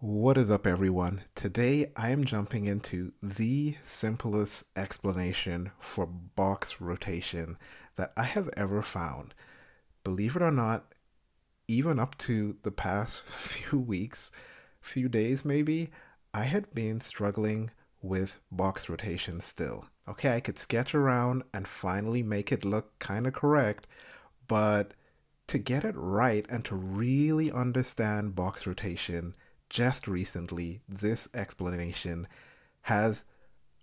What is up, everyone? Today I am jumping into the simplest explanation for box rotation that I have ever found. Believe it or not, even up to the past few weeks, few days maybe, I had been struggling with box rotation still. Okay, I could sketch around and finally make it look kind of correct, but to get it right and to really understand box rotation, just recently, this explanation has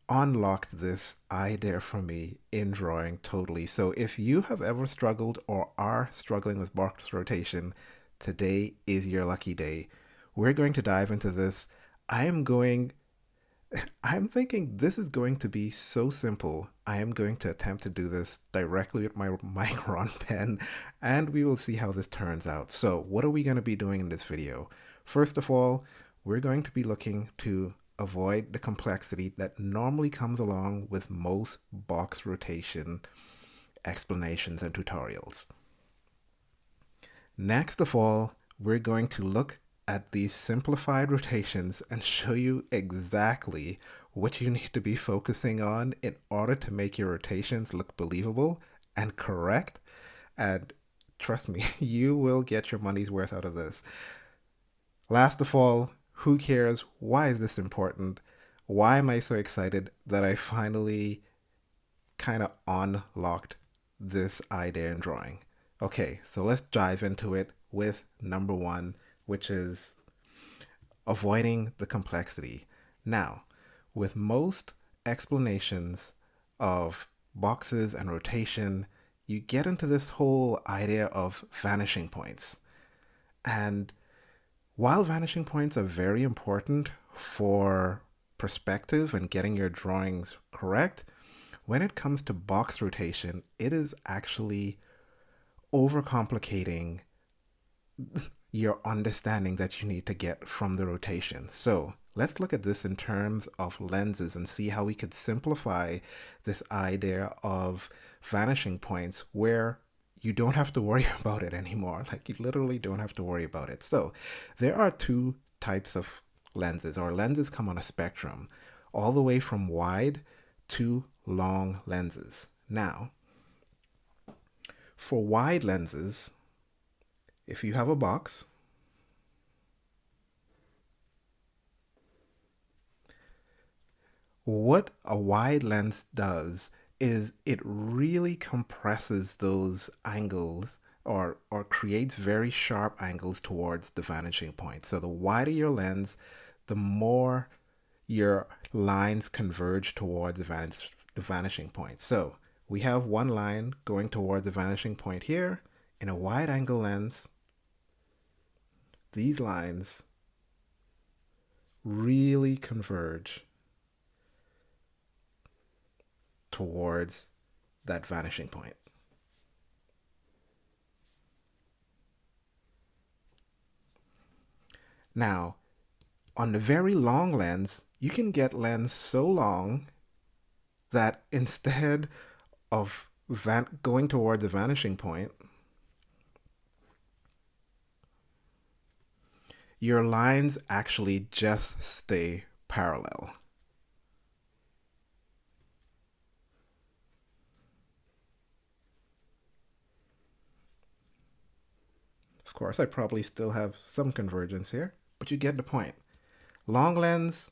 unlocked this idea for me in drawing totally. So if you have ever struggled or are struggling with box rotation, today is your lucky day. We're going to dive into this. I am going I'm thinking this is going to be so simple. I am going to attempt to do this directly with my micron pen, and we will see how this turns out. So what are we going to be doing in this video? First of all, we're going to be looking to avoid the complexity that normally comes along with most box rotation explanations and tutorials. Next of all, we're going to look at these simplified rotations and show you exactly what you need to be focusing on in order to make your rotations look believable and correct. And trust me, you will get your money's worth out of this. Last of all, who cares? Why is this important? Why am I so excited that I finally kind of unlocked this idea in drawing? Okay, so let's dive into it with number one, which is avoiding the complexity. Now, with most explanations of boxes and rotation, you get into this whole idea of vanishing points. And while vanishing points are very important for perspective and getting your drawings correct, when it comes to box rotation, it is actually overcomplicating your understanding that you need to get from the rotation. So let's look at this in terms of lenses and see how we could simplify this idea of vanishing points where you don't have to worry about it anymore. Like, you literally don't have to worry about it. So there are two types of lenses, or lenses come on a spectrum, all the way from wide to long lenses. Now, for wide lenses, if you have a box, what a wide lens does is it really compresses those angles or creates very sharp angles towards the vanishing point. So the wider your lens, the more your lines converge towards the vanishing point. So we have one line going towards the vanishing point here. In a wide angle lens, these lines really converge towards that vanishing point. Now, on the very long lens, you can get lens so long that instead of going toward the vanishing point, your lines actually just stay parallel. Of course, I probably still have some convergence here, but you get the point. Long lens,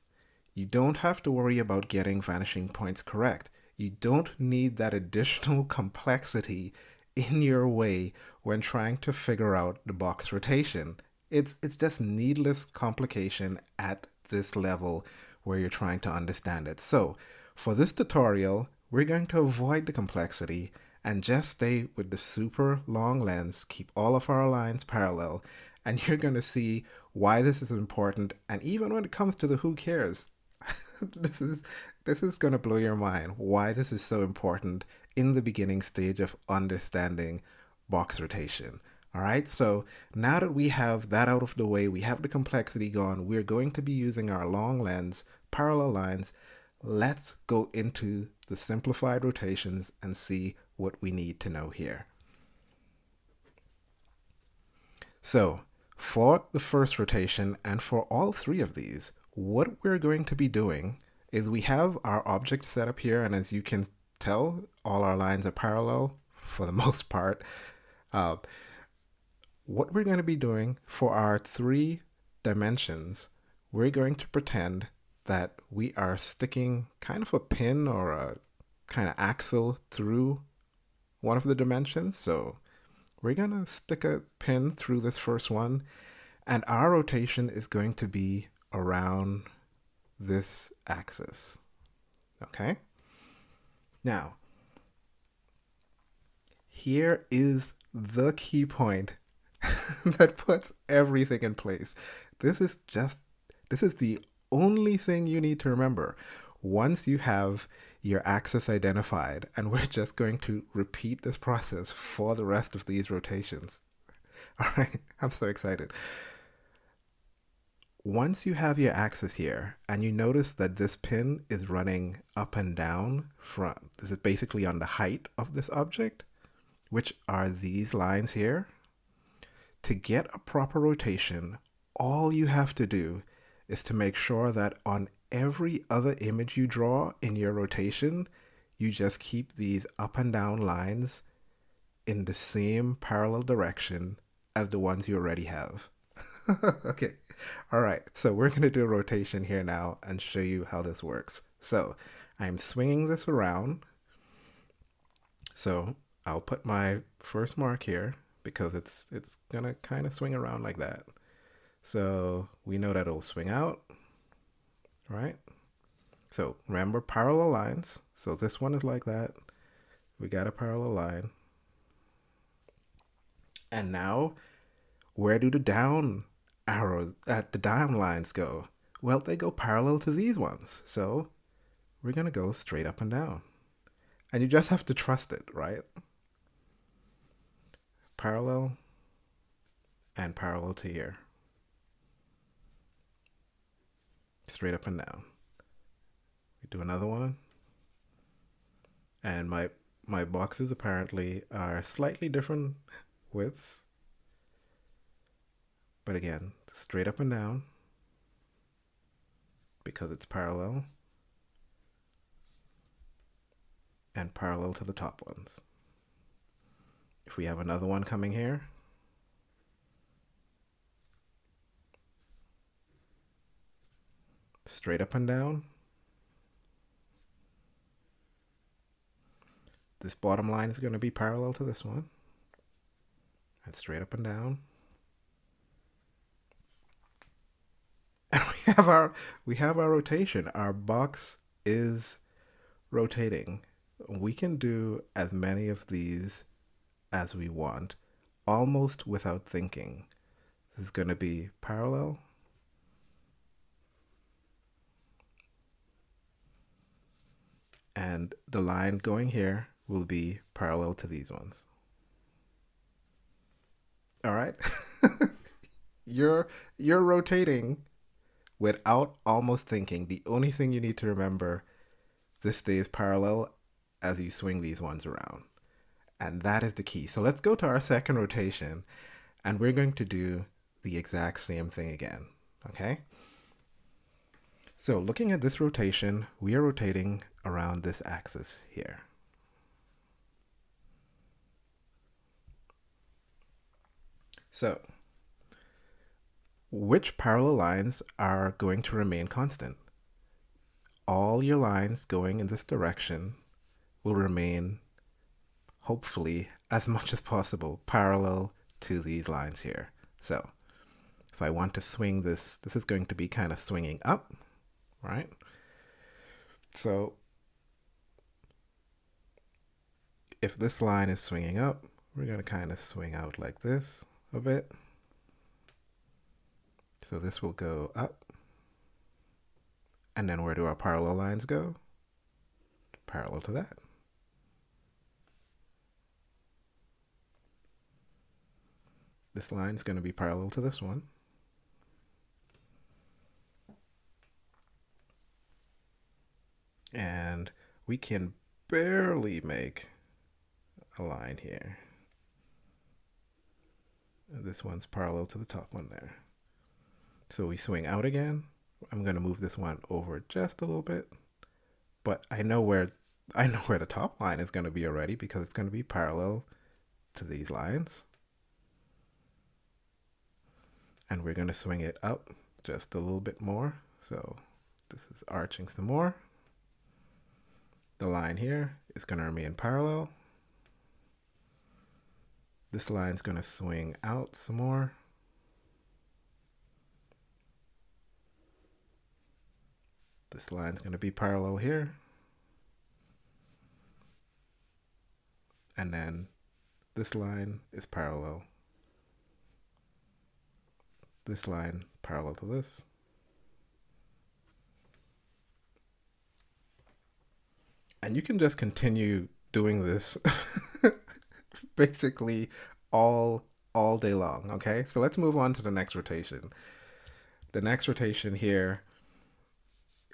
you don't have to worry about getting vanishing points correct. You don't need that additional complexity in your way when trying to figure out the box rotation. It's just needless complication at this level where you're trying to understand it. So for this tutorial, we're going to avoid the complexity and just stay with the super long lens, keep all of our lines parallel, and you're going to see why this is important. And even when it comes to the who cares, this is this is going to blow your mind why this is so important in the beginning stage of understanding box rotation. All right, so now that we have that out of the way, we have the complexity gone, we're going to be using our long lens, parallel lines. Let's go into the simplified rotations and see what we need to know here. So For the first rotation and for all three of these, what we're going to be doing is we have our object set up here, and as you can tell, all our lines are parallel for the most part. Uh, what we're going to be doing for our three dimensions, we're going to pretend that we are sticking kind of a pin or a kind of axle through one of the dimensions. So we're going to stick a pin through this first one, and our rotation is going to be around this axis. Okay? Now, here is the key point that puts everything in place. This is just, this is the only thing you need to remember. Once you have your axis identified, and we're just going to repeat this process for the rest of these rotations. All right, I'm so excited. Once you have your axis here, and you notice that this pin is running up and down from, this is basically on the height of this object, which are these lines here. To get a proper rotation, all you have to do is to make sure that on every other image you draw in your rotation, you just keep these up and down lines in the same parallel direction as the ones you already have. Okay, all right, so we're going to do a rotation here now and show you how this works. So I'm swinging this around. So I'll put my first mark here because it's gonna kind of swing around like that. So we know that it'll swing out, right? So remember parallel lines. So this one is like that. We got a parallel line. And now, where do the down arrows, the down lines go? Well, they go parallel to these ones. So we're gonna go straight up and down. And you just have to trust it, right? Parallel and parallel to here. Straight up and down. We do another one. And my boxes apparently are slightly different widths. But again, straight up and down because it's parallel, and parallel to the top ones. If we have another one coming here, straight up and down. This bottom line is going to be parallel to this one, and straight up and down. And we have our rotation. Our box is rotating. We can do as many of these as we want, almost without thinking. This is going to be parallel, and the line going here will be parallel to these ones. All right? you're rotating without almost thinking. The only thing you need to remember, this stays parallel as you swing these ones around. And that is the key. So let's go to our second rotation, and we're going to do the exact same thing again, okay? So looking at this rotation, we are rotating around this axis here. So which parallel lines are going to remain constant? All your lines going in this direction will remain, hopefully, as much as possible, parallel to these lines here. So if I want to swing this, this is going to be kind of swinging up, right? So if this line is swinging up, we're going to kind of swing out like this a bit. So this will go up. And then where do our parallel lines go? Parallel to that. This line is going to be parallel to this one. And we can barely make a line here. And this one's parallel to the top one there. So we swing out again. I'm going to move this one over just a little bit, but I know where the top line is going to be already because it's going to be parallel to these lines. And we're going to swing it up just a little bit more. So this is arching some more. The line here is going to remain parallel. This line's going to swing out some more. This line's going to be parallel here. And then this line is parallel. This line parallel to this. And you can just continue doing this basically all day long, okay? So let's move on to the next rotation. The next rotation here,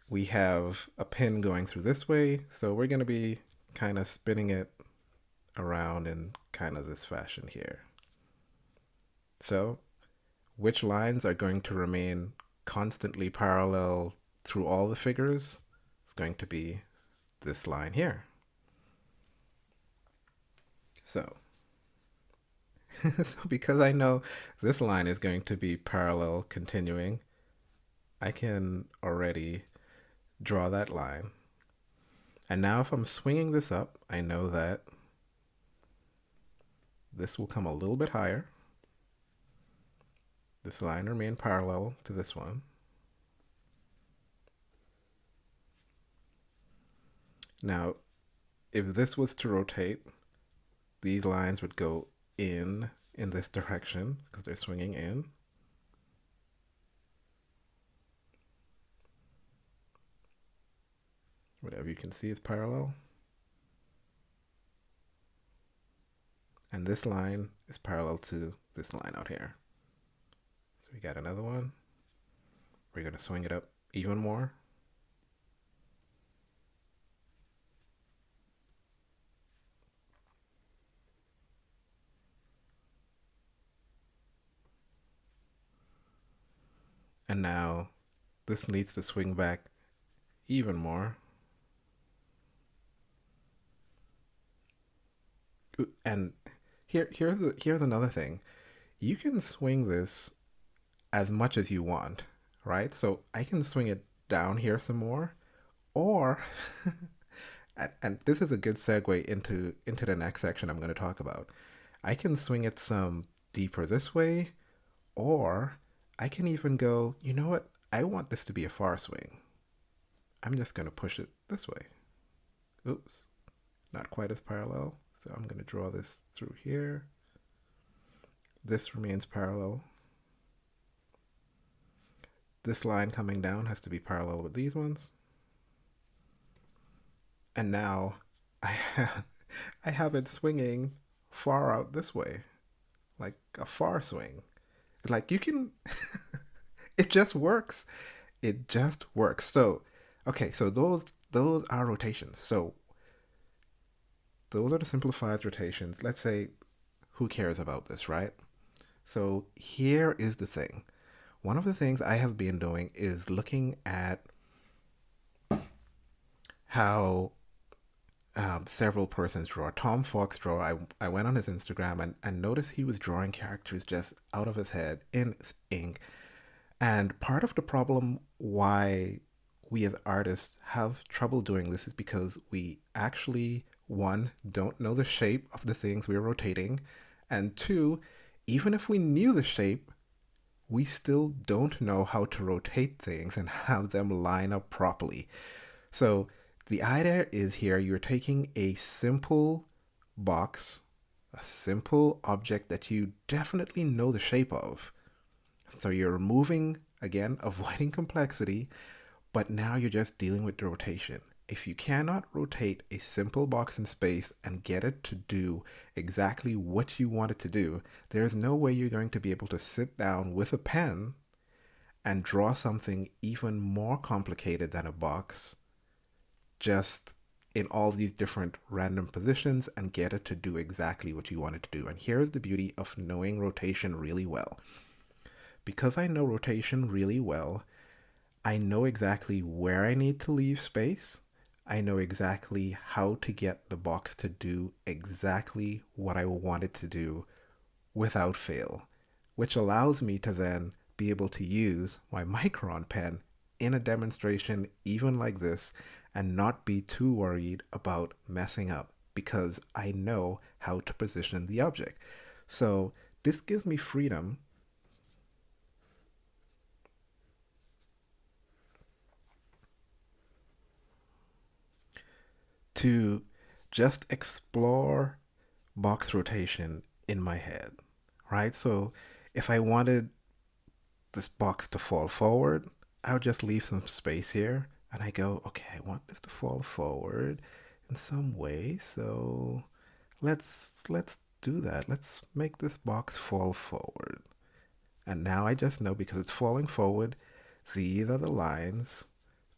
we have a pin going through this way, so we're going to be kind of spinning it around in kind of this fashion here. So which lines are going to remain constantly parallel through all the figures? It's going to be this line here. So, so because I know this line is going to be parallel continuing, I can already draw that line. And now if I'm swinging this up, I know that this will come a little bit higher. This line remain parallel to this one. Now, if this was to rotate, these lines would go in this direction because they're swinging in. Whatever you can see is parallel. And this line is parallel to this line out here. So we got another one. We're going to swing it up even more. And now this needs to swing back even more. And here's another thing. You can swing this as much as you want, right? So I can swing it down here some more, or and this is a good segue into the next section I'm going to talk about. I can swing it some deeper this way, or I can even go, you know what? I want this to be a far swing. I'm just going to push it this way. Oops, not quite as parallel. So I'm going to draw this through here. This remains parallel. This line coming down has to be parallel with these ones. And now I have it swinging far out this way, like a far swing. Like you can, it just works. It just works. So, okay, so those are rotations. So those are the simplified rotations. Let's say, who cares about this, right? So here is the thing. One of the things I have been doing is looking at how several persons draw. Tom Fox draw. I went on his Instagram and noticed he was drawing characters just out of his head in ink. And part of the problem why we as artists have trouble doing this is because we actually, one, don't know the shape of the things we're rotating, and two, even if we knew the shape, we still don't know how to rotate things and have them line up properly. So the idea is here you're taking a simple box, a simple object that you definitely know the shape of. So you're removing, again, avoiding complexity, but now you're just dealing with the rotation. If you cannot rotate a simple box in space and get it to do exactly what you want it to do, there's no way you're going to be able to sit down with a pen and draw something even more complicated than a box just in all these different random positions and get it to do exactly what you want it to do. And here's the beauty of knowing rotation really well. Because I know rotation really well, I know exactly where I need to leave space. I know exactly how to get the box to do exactly what I want it to do without fail, which allows me to then be able to use my micron pen in a demonstration even like this and not be too worried about messing up because I know how to position the object. So this gives me freedom to just explore box rotation in my head, right? So if I wanted this box to fall forward, I would just leave some space here and I go, okay, I want this to fall forward in some way. So let's do that. Let's make this box fall forward. And now I just know because it's falling forward, these are the lines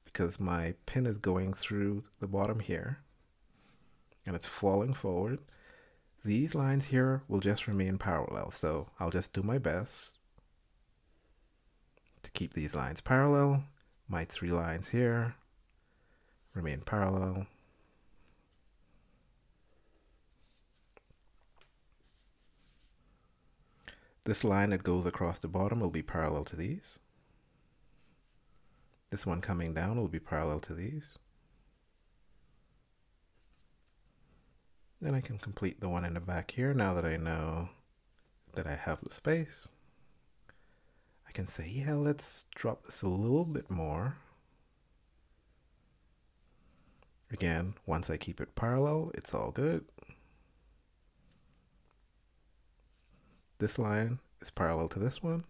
because my pin is going through the bottom here and it's falling forward. These lines here will just remain parallel. So I'll just do my best to keep these lines parallel. My three lines here remain parallel. This line that goes across the bottom will be parallel to these. This one coming down will be parallel to these. Then I can complete the one in the back here now that I know that I have the space. I can say, yeah, let's drop this a little bit more. Again, once I keep it parallel, it's all good. This line is parallel to this one.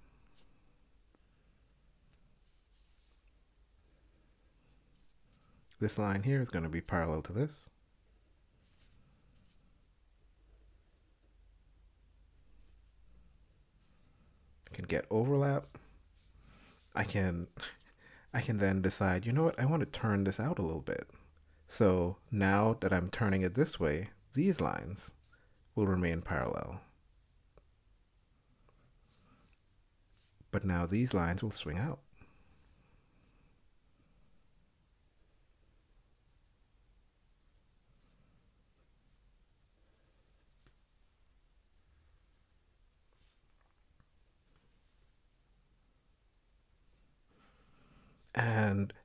This line here is going to be parallel to this. I can get overlap. I can then decide, you know what, I want to turn this out a little bit. So now that I'm turning it this way, these lines will remain parallel. But now these lines will swing out.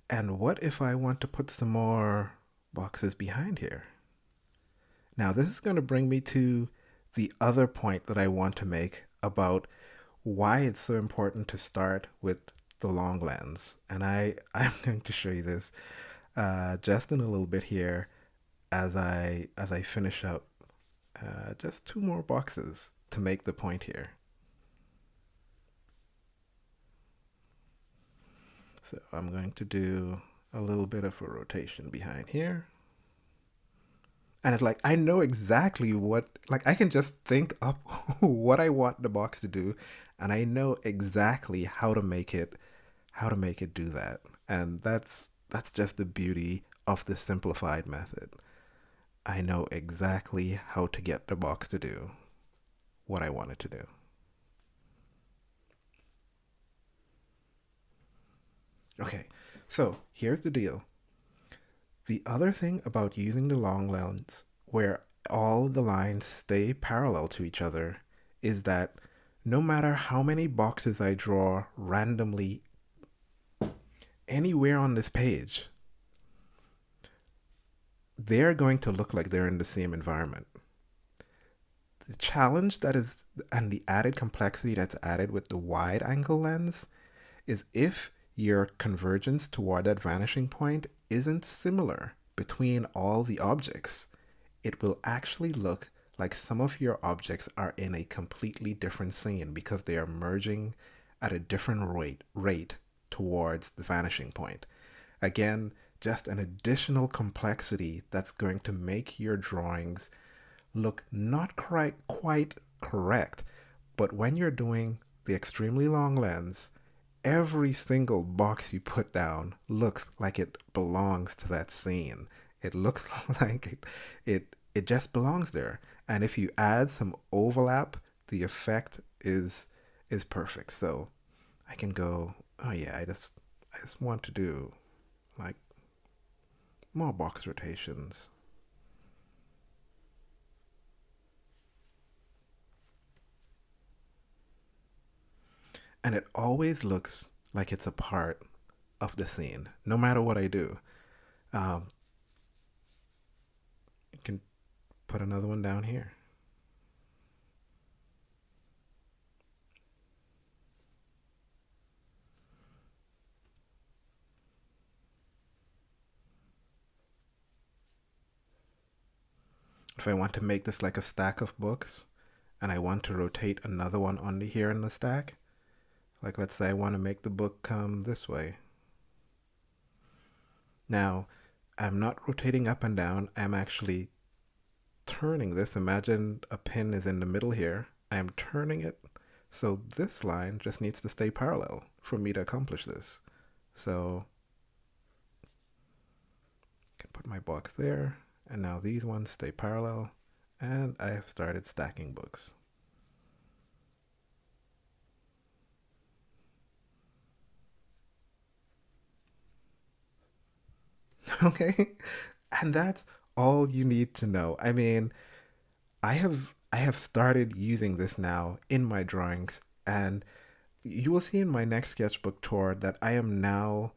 And what if I want to put some more boxes behind here? Now this is going to bring me to the other point that I want to make about why it's so important to start with the long lens. And I'm going to show you this just in a little bit here as I finish up just two more boxes to make the point here. So I'm going to do a little bit of a rotation behind here. And it's like I know exactly what, like I can just think up what I want the box to do and I know exactly how to make it do that. And that's just the beauty of the simplified method. I know exactly how to get the box to do what I want it to do. Okay, so here's the deal. The other thing about using the long lens where all the lines stay parallel to each other is that no matter how many boxes I draw randomly anywhere on this page, they're going to look like they're in the same environment. The challenge that is, and the added complexity that's added with the wide angle lens is if your convergence toward that vanishing point isn't similar between all the objects, it will actually look like some of your objects are in a completely different scene because they are merging at a different rate towards the vanishing point. Again, just an additional complexity that's going to make your drawings look not quite correct, but when you're doing the extremely long lens, every single box you put down looks like it belongs to that scene. It looks like it just belongs there. And if you add some overlap, the effect is perfect. So I can go, oh yeah, I just want to do like more box rotations. And it always looks like it's a part of the scene, no matter what I do. Um, you can put another one down here. If I want to make this like a stack of books and I want to rotate another one under here in the stack, like let's say I want to make the book come this way. Now, I'm not rotating up and down, I'm actually turning this. Imagine a pin is in the middle here. I am turning it. So this line just needs to stay parallel for me to accomplish this. So I can put my box there. And now these ones stay parallel. And I have started stacking books. Okay? And that's all you need to know. I mean, I have started using this now in my drawings, and you will see in my next sketchbook tour that I am now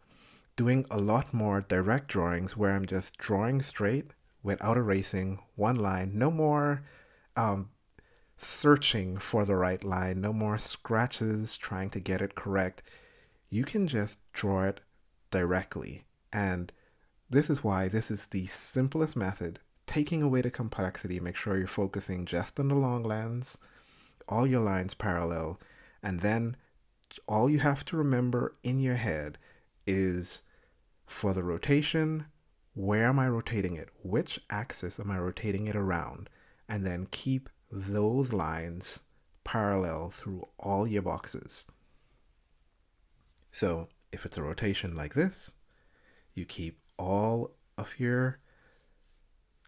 doing a lot more direct drawings where I'm just drawing straight without erasing one line. No more um, searching for the right line, no more scratches trying to get it correct. You can just draw it directly. And this is why this is the simplest method. Taking away the complexity, make sure you're focusing just on the long lens, all your lines parallel, and then all you have to remember in your head is for the rotation, where am I rotating it? Which axis am I rotating it around? And then keep those lines parallel through all your boxes. So if it's a rotation like this, you keep all of your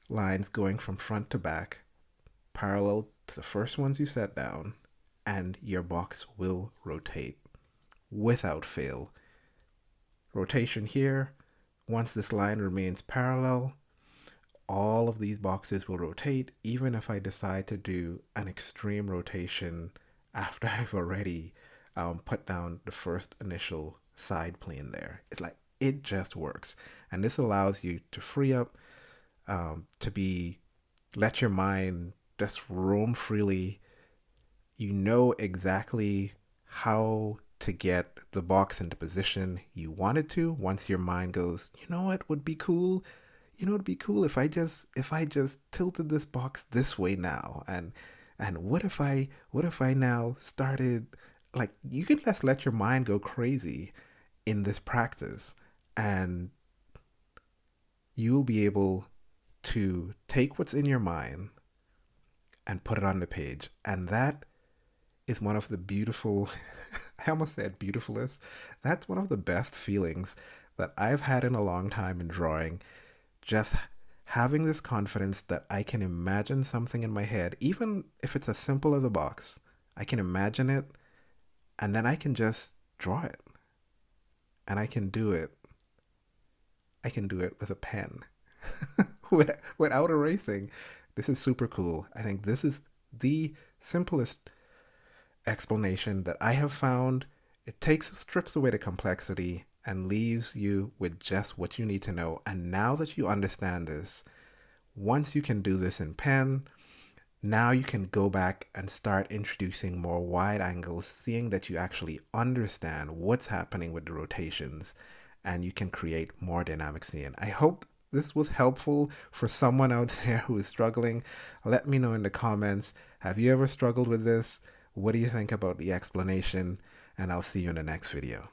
lines going from front to back parallel to the first ones you set down, and your box will rotate without fail. Rotation here, once this line remains parallel, all of these boxes will rotate, even if I decide to do an extreme rotation after I've already put down the first initial side plane there. It's like it just works. And this allows you to free up, to be, let your mind just roam freely. You know exactly how to get the box into position you want it to once your mind goes, you know what would be cool? You know it'd be cool if I just tilted this box this way now, and what if I now started, like, you can just let your mind go crazy in this practice, and you will be able to take what's in your mind and put it on the page. And that is one of the beautiful, I almost said beautifulest, that's one of the best feelings that I've had in a long time in drawing. Just having this confidence that I can imagine something in my head, even if it's as simple as a box, I can imagine it, and then I can just draw it. And I can do it with a pen without erasing. This is super cool. I think this is the simplest explanation that I have found. It strips away the complexity and leaves you with just what you need to know. And now that you understand this, once you can do this in pen, now you can go back and start introducing more wide angles, seeing that you actually understand what's happening with the rotations, and you can create more dynamic scene. I hope this was helpful for someone out there who is struggling. Let me know in the comments. Have you ever struggled with this? What do you think about the explanation? And I'll see you in the next video.